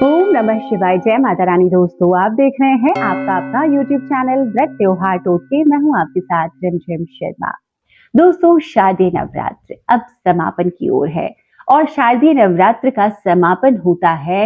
ओम नमः शिवाय। जय माता रानी। दोस्तों, आप देख रहे हैं आपका अपना YouTube चैनल व्रत त्योहार टोटके। मैं हूं आपके साथ रिमझिम शर्मा। दोस्तों, शारदीय नवरात्र अब समापन की ओर है और शारदीय नवरात्र का समापन होता है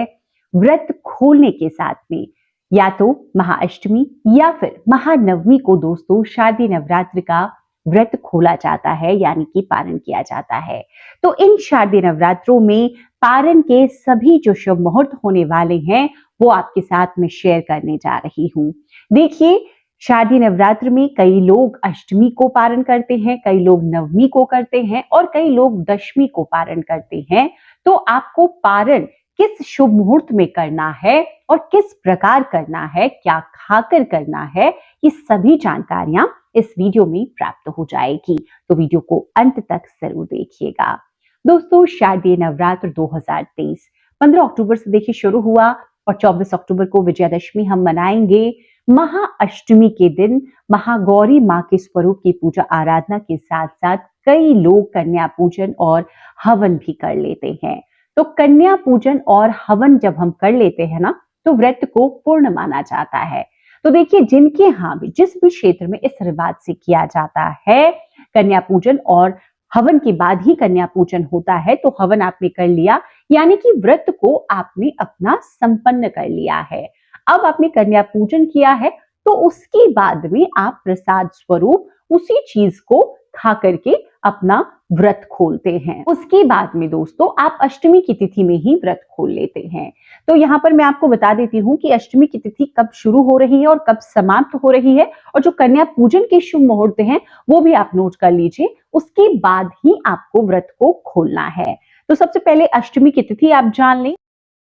व्रत खोलने के साथ में, या तो महाअष्टमी या फिर महानवमी को दोस्तों शारदीय नवरात्र का व्रत खोला जाता है, यानी कि पारण किया जाता है। तो इन शारदीय नवरात्रों में पारण के सभी जो शुभ मुहूर्त होने वाले हैं वो आपके साथ में शेयर करने जा रही हूँ। देखिए, शारदीय नवरात्र में कई लोग अष्टमी को पारण करते हैं, कई लोग नवमी को करते हैं और कई लोग दशमी को पारण करते हैं। तो आपको पारण किस शुभ मुहूर्त में करना है और किस प्रकार करना है, क्या खाकर करना है, ये सभी जानकारियां इस वीडियो में प्राप्त हो जाएगी। तो वीडियो को अंत तक जरूर देखिएगा। दोस्तों, शारदीय नवरात्र 2023 15 अक्टूबर से देखिए शुरू हुआ और 24 अक्टूबर को विजयादशमी हम मनाएंगे। महाअष्टमी के दिन महागौरी मां के स्वरूप की पूजा आराधना के साथ साथ कई लोग कन्या पूजन और हवन भी कर लेते हैं। तो कन्या पूजन और हवन जब हम कर लेते हैं ना, तो व्रत को पूर्ण माना जाता है। तो देखिए, जिनके यहाँ भी जिस भी क्षेत्र में इस रिवाज से किया जाता है, कन्या पूजन और हवन के बाद ही कन्या पूजन होता है, तो हवन आपने कर लिया, यानी कि व्रत को आपने अपना संपन्न कर लिया है। अब आपने कन्या पूजन किया है, तो उसके बाद में आप प्रसाद स्वरूप उसी चीज को खा करके अपना व्रत खोलते हैं। उसके बाद में दोस्तों आप अष्टमी की तिथि में ही व्रत खोल लेते हैं। तो यहाँ पर मैं आपको बता देती हूँ कि अष्टमी की तिथि कब शुरू हो रही है और कब समाप्त हो रही है, और जो कन्या पूजन के शुभ मुहूर्त हैं वो भी आप नोट कर लीजिए। उसके बाद ही आपको व्रत को खोलना है। तो सबसे पहले अष्टमी की तिथि आप जान लें।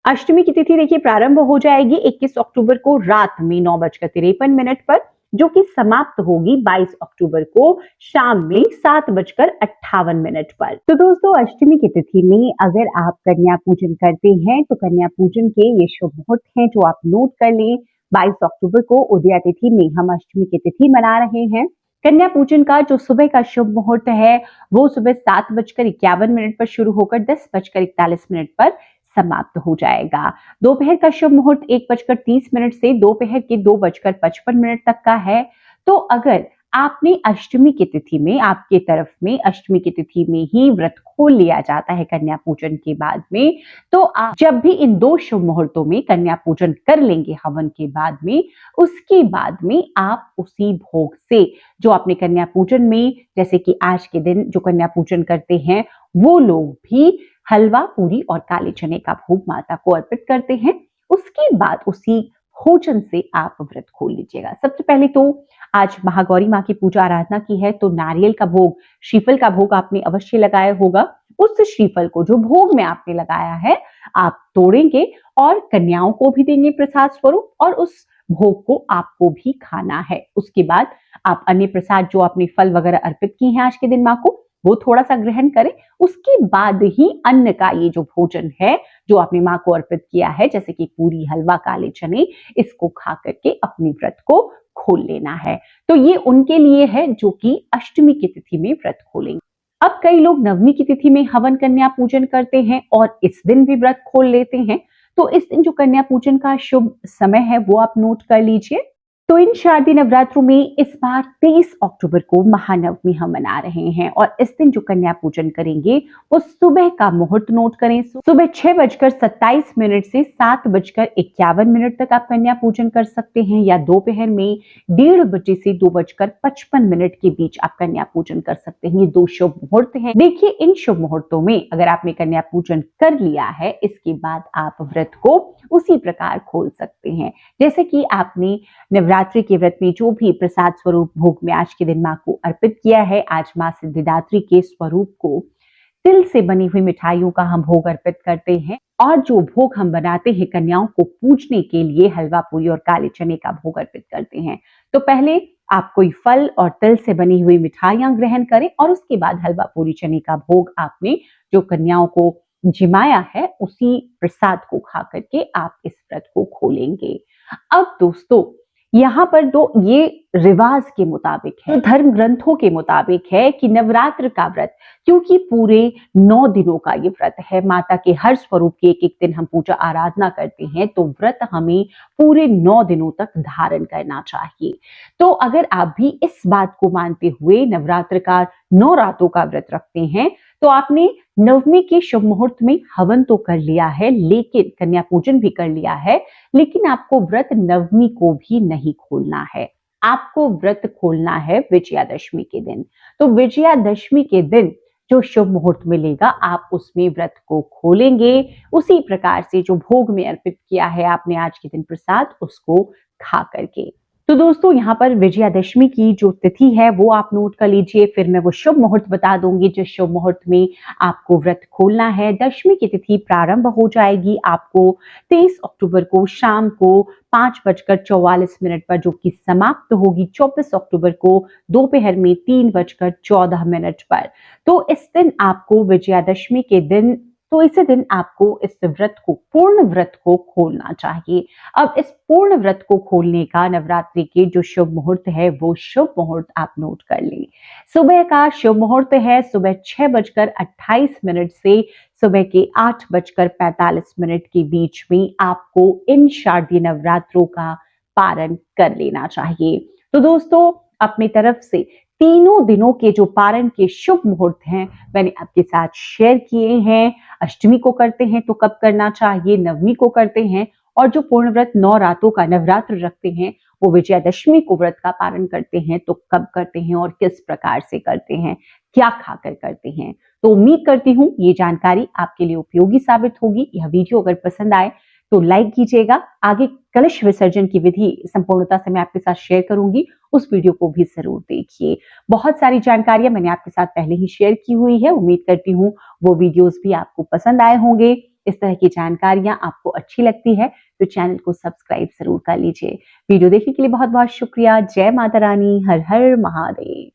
अष्टमी की तिथि देखिए प्रारंभ हो जाएगी 21 अक्टूबर को रात में 9:53 पर, जो कि समाप्त होगी 22 अक्टूबर को शाम में 7:58 पर। तो दोस्तों, अष्टमी की तिथि में अगर आप कन्या पूजन करते हैं तो कन्या पूजन के ये शुभ मुहूर्त हैं जो आप नोट कर लें। 22 अक्टूबर को उदया तिथि में हम अष्टमी की तिथि मना रहे हैं। कन्या पूजन का जो सुबह का शुभ मुहूर्त है वो सुबह 7:51 पर शुरू होकर 10:41 पर समाप्त हो जाएगा। दोपहर का शुभ मुहूर्त 1:30 से दोपहर के 2:55 तक का है। तो अगर आपने अष्टमी की तिथि में, आपके तरफ में अष्टमी की तिथि में ही व्रत खोल लिया जाता है कन्या पूजन के बाद में, तो आप जब भी इन दो शुभ मुहूर्तों में कन्या पूजन कर लेंगे हवन के बाद में, उसके बाद में आप उसी भोग से जो आपने कन्या पूजन में, जैसे कि आज के दिन जो कन्या पूजन करते हैं वो लोग भी हलवा, पूरी और काले चने का भोग माता को अर्पित करते हैं। उसके बाद उसी भोजन से आप व्रत खोल लीजिएगा। सबसे पहले तो आज महागौरी मां की पूजा आराधना की है, तो नारियल का भोग, श्रीफल का भोग आपने अवश्य लगाया होगा। उस श्रीफल को जो भोग में आपने लगाया है आप तोड़ेंगे और कन्याओं को भी देंगे प्रसाद स्वरूप, और उस भोग को आपको भी खाना है। उसके बाद आप अन्य प्रसाद जो आपने फल वगैरह अर्पित की हैं आज के दिन मां को, वो थोड़ा सा ग्रहण करें। उसके बाद ही अन्न का ये जो भोजन है जो आपने मां को अर्पित किया है, जैसे कि पूरी, हलवा, काले चने, इसको खा करके अपने व्रत को खोल लेना है। तो ये उनके लिए है जो कि अष्टमी की तिथि में व्रत खोलेंगे। अब कई लोग नवमी की तिथि में हवन कन्या पूजन करते हैं और इस दिन भी व्रत खोल लेते हैं। तो इस दिन जो कन्या पूजन का शुभ समय है वो आप नोट कर लीजिए। तो इन शारदीय नवरात्रों में इस बार 23 अक्टूबर को महानवमी हम मना रहे हैं और इस दिन जो कन्या पूजन करेंगे वो सुबह का मुहूर्त नोट करें। सुबह 6:27 से 7:51 तक आप कन्या पूजन कर सकते हैं, या दोपहर में 1:30 बजे से 2:55 के बीच आप कन्या पूजन कर सकते हैं। ये दो शुभ मुहूर्त हैं। देखिए, इन शुभ मुहूर्तों में अगर आपने कन्या पूजन कर लिया है, इसके बाद आप व्रत को उसी प्रकार खोल सकते हैं जैसे कि आपने नवरात्रि के व्रत में जो भी प्रसाद स्वरूप भोग में आज के दिन मां को अर्पित किया है। आज मां सिद्धिदात्री के स्वरूप को तिल से बनी हुई मिठाइयों का हम भोग अर्पित करते हैं, और जो भोग हम बनाते हैं कन्याओं को पूजने के लिए, हलवा, पूरी और काले चने का भोग अर्पित करते हैं। तो पहले आप कोई फल और तिल से बनी हुई मिठाइयां ग्रहण करें और उसके बाद हलवा, पूरी, चने का भोग आपने जो कन्याओं को जिमाया है उसी प्रसाद को खा करके आप इस व्रत को खोलेंगे। अब दोस्तों, यहाँ पर तो ये रिवाज के मुताबिक है, धर्म ग्रंथों के मुताबिक है कि नवरात्र का व्रत, क्योंकि पूरे 9 दिनों का ये व्रत है, माता के हर स्वरूप की एक एक दिन हम पूजा आराधना करते हैं, तो व्रत हमें पूरे 9 दिनों तक धारण करना चाहिए। तो अगर आप भी इस बात को मानते हुए नवरात्र का 9 रातों का व्रत रखते हैं, तो आपने नवमी के शुभ मुहूर्त में हवन तो कर लिया है, लेकिन कन्या पूजन भी कर लिया है, लेकिन आपको व्रत नवमी को भी नहीं खोलना है। आपको व्रत खोलना है विजयादशमी के दिन। तो विजयादशमी के दिन जो शुभ मुहूर्त मिलेगा, आप उसमें व्रत को खोलेंगे। उसी प्रकार से जो भोग में अर्पित किया है आपने आज के दिन प्रसाद, उसको खा करके। तो दोस्तों, यहाँ पर विजयादशमी की जो तिथि है वो आप नोट कर लीजिए, फिर मैं वो शुभ मुहूर्त बता दूंगी जिस शुभ मुहूर्त में आपको व्रत खोलना है। दशमी की तिथि प्रारंभ हो जाएगी आपको 23 अक्टूबर को शाम को 5:44 पर, जो कि समाप्त होगी 24 अक्टूबर को दोपहर में 3:14 पर। तो इस दिन आपको विजयादशमी के दिन, तो इसी दिन आपको इस व्रत को, पूर्ण व्रत को खोलना चाहिए। अब इस पूर्ण व्रत को खोलने का नवरात्रि के जो शुभ मुहूर्त है वो शुभ मुहूर्त आप नोट कर लें। सुबह का शुभ मुहूर्त है सुबह 6:28 से सुबह के 8:45 के बीच में आपको इन शारदीय नवरात्रों का पारण कर लेना चाहिए। तो दोस्तों, अपनी तरफ से तीनों दिनों के जो पारण के शुभ मुहूर्त हैं मैंने आपके साथ शेयर किए हैं। अष्टमी को करते हैं तो कब करना चाहिए, नवमी को करते हैं, और जो पूर्ण व्रत 9 रातों का नवरात्र रखते हैं वो विजयादशमी को व्रत का पारण करते हैं तो कब करते हैं और किस प्रकार से करते हैं, क्या खाकर करते हैं। तो उम्मीद करती हूँ ये जानकारी आपके लिए उपयोगी साबित होगी। यह वीडियो अगर पसंद आए तो लाइक कीजिएगा। आगे कलश विसर्जन की विधि संपूर्णता से मैं आपके साथ शेयर करूंगी, उस वीडियो को भी जरूर देखिए। बहुत सारी जानकारियां मैंने आपके साथ पहले ही शेयर की हुई है, उम्मीद करती हूँ वो वीडियोस भी आपको पसंद आए होंगे। इस तरह की जानकारियां आपको अच्छी लगती है तो चैनल को सब्सक्राइब जरूर कर लीजिए। वीडियो देखने के लिए बहुत बहुत शुक्रिया। जय माता रानी, हर हर महादेव।